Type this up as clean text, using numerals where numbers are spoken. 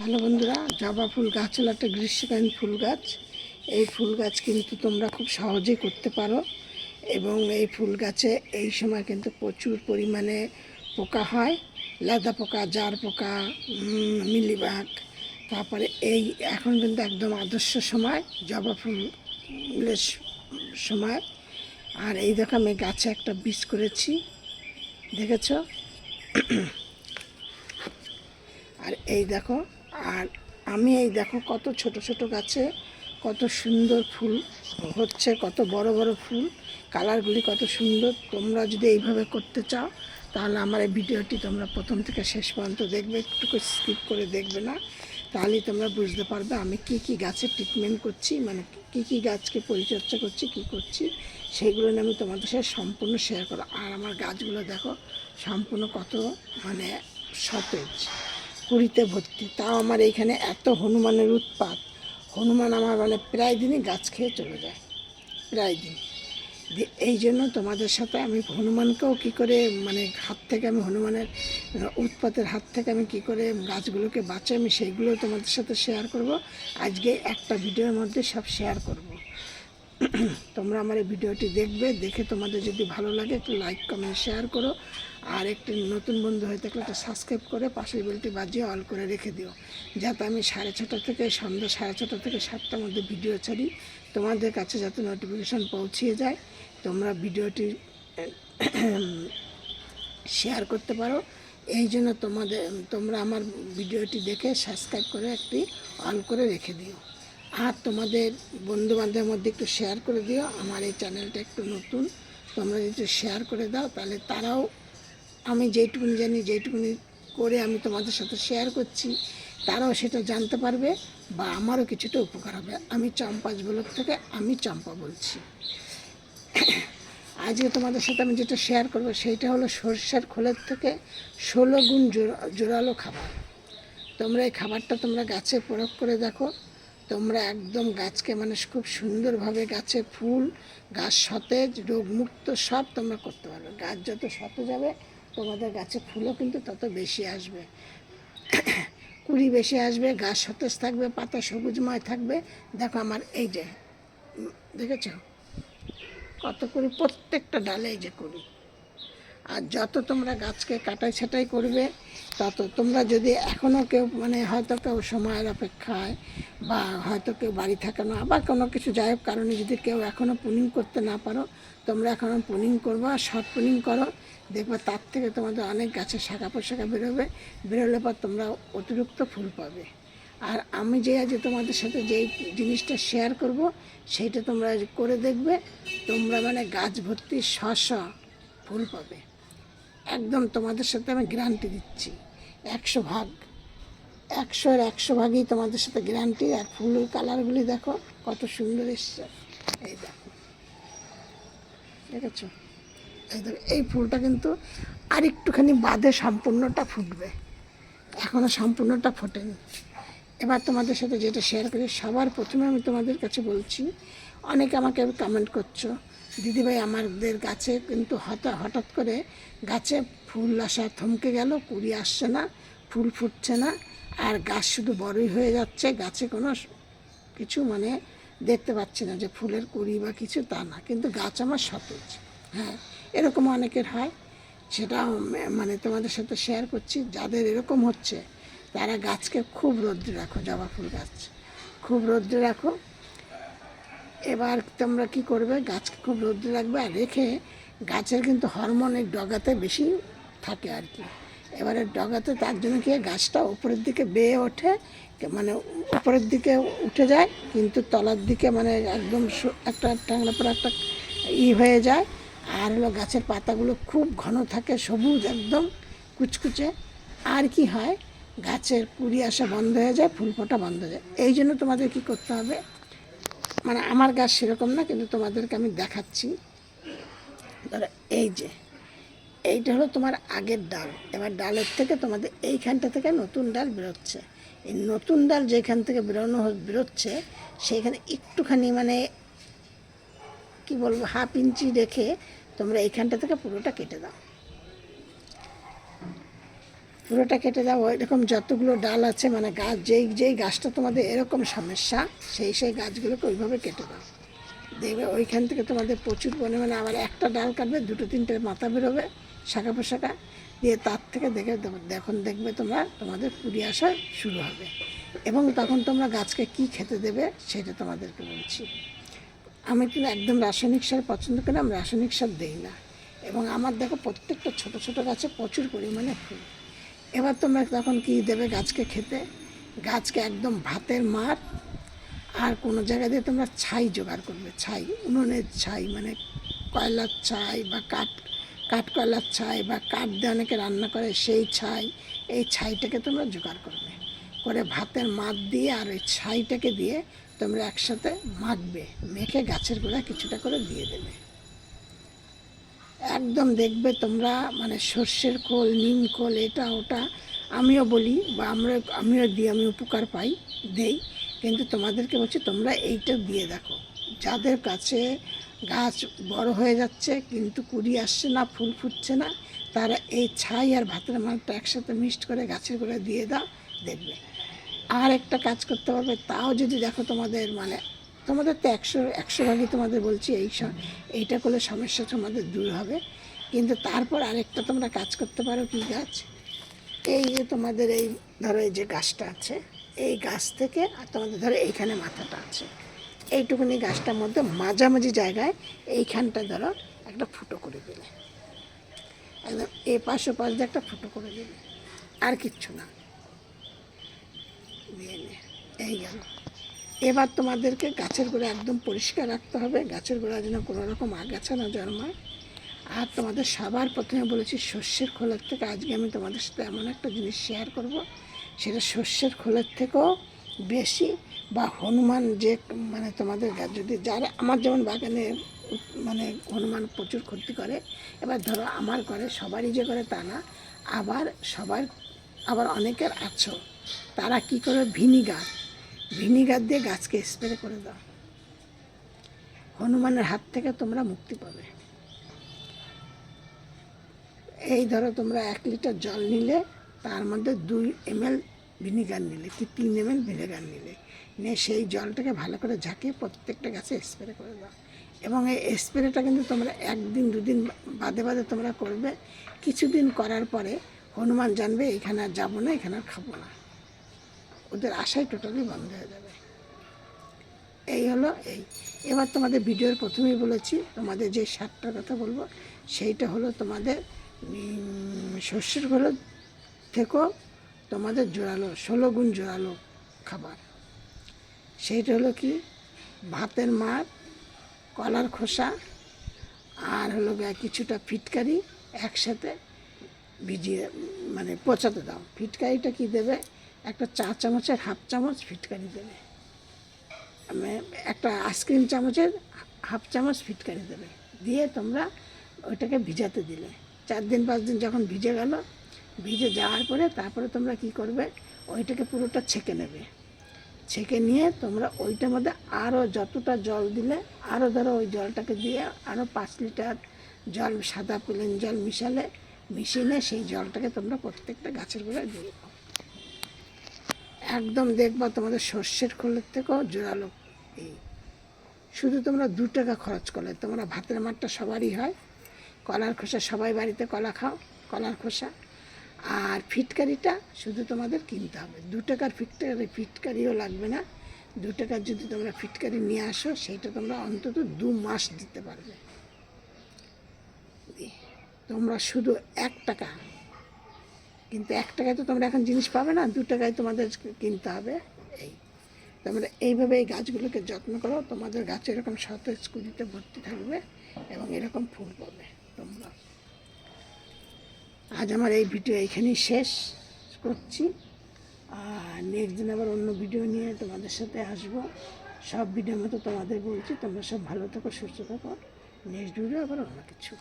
Hello বন্ধুরা, জবা ফুল গাছ হলো একটা গ্রীষ্মকালীন ফুল গাছ। এই ফুল গাছ কিন্তু তোমরা খুব সহজেই করতে পারো এবং এই ফুল গাছে এই সময় কিন্তু প্রচুর পরিমাণে পোকা হয়। লেদা পোকা, জার পোকা, মিলিবাগ। তারপরে এই এখন কিন্তু একদম আদর্শ সময় জবা ফুলের সময়। আর এই দেখো আমি গাছে একটা বীজ করেছি, দেখেছো? আর এই দেখো, আর আমি এই দেখো কত ছোট ছোট গাছে কত সুন্দর ফুল হচ্ছে, কত বড় বড় ফুল, কালারগুলি কত সুন্দর। তোমরা যদি এইভাবে করতে চাও তাহলে আমার এই ভিডিওটি তোমরা প্রথম থেকে শেষ পর্যন্ত দেখবে, একটু স্কিপ করে দেখবে না, তাহলেই তোমরা বুঝতে পারবে আমি কি কি গাছের ট্রিটমেন্ট করছি, মানে কি কি গাছকে পরিচর্যা করছি, কি করছি, সেইগুলো নিয়ে আমি তোমাদের সাথে সম্পূর্ণ শেয়ার করো। আর আমার গাছগুলো দেখো সম্পূর্ণ কত মানে সতেজ, কুড়িতে ভর্তি। তাও আমার এইখানে এত হনুমানের উৎপাত, হনুমান আমার মানে প্রায় দিনই গাছ খেয়ে চলে যায়, প্রায় দিন। এই জন্য তোমাদের সাথে আমি হনুমানকেও কী করে মানে হাত থেকে আমি হনুমানের উৎপাতের হাত থেকে আমি কী করে গাছগুলোকে বাঁচাই, আমি সেইগুলো তোমাদের সাথে শেয়ার করব। আজকে একটা ভিডিওর মধ্যে সব শেয়ার করব। তোমরা আমার এই ভিডিওটি দেখবে, দেখে তোমাদের যদি ভালো লাগে একটু লাইক কমেন্ট শেয়ার করো। আর একটি নতুন বন্ধু হয়ে থাকলে একটা সাবস্ক্রাইব করে পাশের বেলটি বাজিয়ে অল করে রেখে দিও, যাতে আমি 6:30 থেকে সন্ধ্যা 6:30 থেকে 7টার মধ্যে ভিডিও ছাড়ি, তোমাদের কাছে যাতে নোটিফিকেশান পৌঁছিয়ে যায়, তোমরা ভিডিওটি শেয়ার করতে পারো। এই জন্য তোমরা আমার ভিডিওটি দেখে সাবস্ক্রাইব করে একটি অল করে রেখে দিও। আর তোমাদের বন্ধুবান্ধবের মধ্যে একটু শেয়ার করে দিও। আমার এই চ্যানেলটা একটু নতুন, তোমরা যদি শেয়ার করে দাও তাহলে তারাও আমি যেইটুকুনি জানি, যেইটুকুনি করে আমি তোমাদের সাথে শেয়ার করছি, তারাও সেটা জানতে পারবে বা আমারও কিছুটা উপকার হবে। আমি চম্পাজ ব্লগ থেকে আমি চম্পা বলছি। আজকে তোমাদের সাথে আমি যেটা শেয়ার করবো সেইটা হলো সরষের খোলের থেকে 16 গুণ জোরালো খাবার। তোমরা এই খাবারটা তোমরা গাছে প্রয়োগ করে দেখো, তোমরা একদম গাছকে মানে খুব সুন্দরভাবে গাছে ফুল, গাছ সতেজ, রোগমুক্ত সব তোমরা করতে পারবে। গাছ যত সতেজ হবে তোমাদের গাছে ফুলও কিন্তু তত বেশি আসবে, কুড়ি বেশি আসবে, গাছ সতেজ থাকবে, পাতা সবুজময় থাকবে। দেখো আমার এই যে দেখেছ কত কুড়ি, প্রত্যেকটা ডালে এই যে কুড়ি। আর যত তোমরা গাছকে কাটাই ছাটাই করবে তত তোমরা যদি এখনও কেউ মানে হয়তো কেউ সময়ের অপেক্ষায় বা হয়তো কেউ বাড়ি থাকে না বা কোনো কিছু যাই হোক কারণে যদি কেউ এখনও পুনিং করতে না পারো, তোমরা এখনও পুনিং করবো, আর শর্ট পুনিং করো, দেখবে তার থেকে তোমাদের অনেক গাছের শাখা প্রশাখা বেরোবে, বেরোলে পর তোমরা অতিরিক্ত ফুল পাবে। আর আমি যে আজ তোমাদের সাথে যেই জিনিসটা শেয়ার করব সেইটা তোমরা করে দেখবে, তোমরা মানে গাছ ভর্তি ফুল পাবে। একদম তোমাদের সাথে আমি গ্যারান্টি দিচ্ছি, 100 ভাগ, 100-100 ভাগই তোমাদের সাথে গ্যারান্টি। আর ফুলের কালারগুলি দেখো কত সুন্দর এসছে, এই দেখো, দেখেছো? এই দেখো এই ফুলটা কিন্তু আর একটুখানি বাদে সম্পূর্ণটা ফুটবে, এখনও সম্পূর্ণটা ফোটেনি। এবার তোমাদের সাথে যেটা শেয়ার করি, সবার প্রথমে আমি তোমাদের কাছে বলছি, অনেকে আমাকে কমেন্ট করছো, দিদিভাই আমাদের গাছে কিন্তু হঠাৎ করে গাছে ফুল আসা থমকে গেল, কুড়ি আসছে না, ফুল ফুটছে না, আর গাছ শুধু বড়ই হয়ে যাচ্ছে, গাছে কোনো কিছু মানে দেখতে পাচ্ছি না যে ফুলের কুড়ি বা কিছু, তা না, কিন্তু গাছ আমার সতেজ। হ্যাঁ, এরকম অনেকের হয়, সেটা মানে তোমাদের সাথে শেয়ার করছি। যাদের এরকম হচ্ছে তারা গাছকে খুব রোদ্রে রাখো, জবা ফুল গাছ খুব রোদ্রে রাখো। এবার তোমরা কি করবে, গাছকে খুব রোদ্রে রাখবে, আর রেখে গাছের কিন্তু হরমোনের ডগাতে বেশি থাকে আর কি। এবারে ডগাতে তার জন্য কি গাছটা উপরের দিকে বেয়ে ওঠে, মানে উপরের দিকে উঠে যায়, কিন্তু তলার দিকে মানে একদম একটা টাংলা পরে একটা হয়ে যায়। আর হলো গাছের পাতাগুলো খুব ঘন থাকে, সবুজ একদম কুচকুচে। আর কি হয়, গাছের কুড়ি আসা বন্ধ হয়ে যায়, ফুল ফোটা বন্ধ হয়ে যায়। এই জন্য তোমাদের কি করতে হবে, মানে আমার গাছ সেরকম না কিন্তু তোমাদেরকে আমি দেখাচ্ছি। ধরো এই যে এইটা হলো তোমার আগের ডাল, এবার ডালের থেকে তোমাদের এইখানটা থেকে নতুন ডাল বেরোচ্ছে। এই নতুন ডাল যেখান থেকে বেরোচ্ছে সেইখানে একটুখানি মানে কি বলবো 1/2 ইঞ্চি রেখে তোমরা এইখানটা থেকে পুরোটা কেটে দাও। পুরোটা কেটে দাও। এরকম যতগুলো ডাল আছে মানে গাছ, যেই যেই গাছটা তোমাদের এরকম সমস্যা সেই সেই গাছগুলোকে ওইভাবে কেটে দাও। দেখবে ওইখান থেকে তোমাদের প্রচুর পরিমাণে আবার একটা ডাল কাটবে, দুটো তিনটে মাথা বেরোবে, শাখা পোশাখা দিয়ে, তার থেকে দেখবে তোমরা তোমাদের কুড়ি আসা শুরু হবে। এবং তখন তোমরা গাছকে কি খেতে দেবে সেটা তোমাদেরকে বলছি। আমি কিন্তু একদম রাসায়নিক সার পছন্দ করি, আমি রাসায়নিক সার দিই না। এবং আমার দেখো প্রত্যেকটা ছোট ছোট গাছে প্রচুর পরিমাণে ফুল। এবার তোমরা তখন কি দেবে গাছকে খেতে? গাছকে একদম ভাতের মার, আর কোনো জায়গা দিয়ে তোমরা ছাই জোগাড় করবে, ছাই, উনুনের ছাই, মানে কয়লার ছাই বা কাঠকয়লার ছাই বা কাঠ দিয়ে অনেকে রান্না করে সেই ছাই, এই ছাইটাকে তোমরা জোগাড় করবে, করে ভাতের মার দিয়ে আর ওই ছাইটাকে দিয়ে তোমরা একসাথে মাখবে, মেখে গাছের গোড়ায় কিছুটা করে দিয়ে দেবে। একদম দেখবে তোমরা মানে সর্ষের খোল, নিম খোল, এটা ওটা আমিও বলি বা আমিও দিই, আমি উপকার পাই, দেই, কিন্তু তোমাদেরকে বলছি তোমরা এইটা দিয়ে দেখো। যাদের কাছে গাছ বড় হয়ে যাচ্ছে কিন্তু কুড়ি আসছে না, ফুল ফুটছে না, তারা এই ছাই আর ভাতের মালটা একসাথে মিক্সড করে গাছের গোড়ায় দিয়ে দাও, দেখবে। আর একটা কাজ করতে পারবে, তাও যদি দেখো তোমাদের তো একশো ভাগই তোমাদের বলছি এইটা করলে সমস্যা তোমাদের দূর হবে। কিন্তু তারপর আরেকটা তোমরা কাজ করতে পারো। কি গাছ? এই যে তোমাদের এই ধরো এই যে গাছটা আছে, এই গাছ থেকে আর তোমাদের ধরো এইখানে মাথাটা আছে, এইটুকুনি গাছটার মধ্যে মাঝামাঝি জায়গায় এইখানটা ধরো একটা ফুটো করে দিলে, একদম এ পাশ ও পাশ দিয়ে একটা ফুটো করে দিলে, আর কিচ্ছু না, দিয়ে নে, এই গেল। এবার তোমাদেরকে গাছের গোড়া একদম পরিষ্কার রাখতে হবে, গাছের গোড়া যেন কোনো রকম আগাছা না জন্মায়। আর তোমাদের সবার প্রথমে বলেছি সর্ষের খোলের থেকে, আজকে আমি তোমাদের সাথে এমন একটা জিনিস শেয়ার করব, সেটা সর্ষের খোলের থেকেও বেশি, বা হনুমান যে মানে তোমাদের যদি যারা আমার যেমন বাগানে মানে হনুমান প্রচুর ক্ষতি করে, এবার ধরো আমার ঘরে সবারই যে করে তা না, আবার অনেকের আছো তারা কি করে ভিনিগার দিয়ে গাছকে স্প্রে করে দাও, হনুমানের হাত থেকে তোমরা মুক্তি পাবে। এই ধরো তোমরা 1 লিটার জল নিলে তার মধ্যে 2 ml ভিনিগার নিলে কি 3 ml ভিনেগার নিয়ে সেই জলটাকে ভালো করে ঝাঁকিয়ে প্রত্যেকটা গাছে স্প্রে করে দাও। এবং এই স্প্রেটা কিন্তু তোমরা 1 দিন 2 দিন বাদে বাদে তোমরা করবে। কিছুদিন করার পরে হনুমান জানবে এখানে আর যাবো না, এখানে আর খাবো না, ওদের আশাই টোটালি বন্ধ হয়ে যাবে। এই হলো এই। এবার তোমাদের ভিডিওর প্রথমেই বলেছি তোমাদের যে সারটার কথা বলবো সেইটা হলো তোমাদের সর্ষের খোলের থেকেও তোমাদের জোরালো 16 গুণ জোরালো খাবার। সেইটা হলো কি, ভাতের মার, কলার খোসা আর হলো কিছুটা ফিটকারি একসাথে ভিজিয়ে মানে পচাতে দাও। ফিটকারিটা কি দেবে, একটা চা চামচের 1/2 চামচ ফিটকারি দেবে, একটা আইসক্রিম চামচের 1/2 চামচ ফিটকারি দেবে, দিয়ে তোমরা ওইটাকে ভিজাতে দিলে 4 দিন 5 দিন যখন ভিজে গেল, ভিজে যাওয়ার পরে তারপরে তোমরা কি করবে, ওইটাকে পুরোটা ছেঁকে নেবে, ছেঁকে নিয়ে তোমরা ওইটার মধ্যে আরও যতটা জল দিলে আরও ধরো ওই জলটাকে দিয়ে আরও 5 লিটার জল, সাদা প্লেন জল মিশিয়ে সেই জলটাকে তোমরা প্রত্যেকটা গাছের গোড়ায় দিয়ে দাও। একদম দেখবা তোমাদের সর্ষের খোলের থেকেও জোরালো। এই শুধু তোমরা 2 টাকা খরচ করলে তোমরা ভাতের মারটা সবারই হয়, কলার খোসা সবাই বাড়িতে কলা খাও, কলার খোসা, আর ফিটকারিটা শুধু তোমাদের কিনতে হবে। 2 টাকার ফিটকারিও লাগবে না, 2 টাকার যদি তোমরা ফিটকারি নিয়ে আসো সেইটা তোমরা অন্তত 2 মাস দিতে পারবে। তোমরা শুধু 1 টাকা, কিন্তু 1 টাকায় তো তোমরা এখন জিনিস পাবে না, 2 টাকায় তোমাদের কিনতে হবে। এই তোমরা এইভাবে এই গাছগুলোকে যত্ন করো, তোমাদের গাছে এরকম সতেজ কুড়িতে ভর্তি থাকবে এবং এরকম ফুল পাবে তোমরা। আজ আমার এই ভিডিও এইখানেই শেষ করছি, আর নেক্সট দিন আবার অন্য ভিডিও নিয়ে তোমাদের সাথে আসবো। সব ভিডিওর মতো তোমাদের বলছি তোমরা সব ভালো থাকো, সুস্থ থাকো, নেক্সট ভিডিও আবার অন্য কিছু।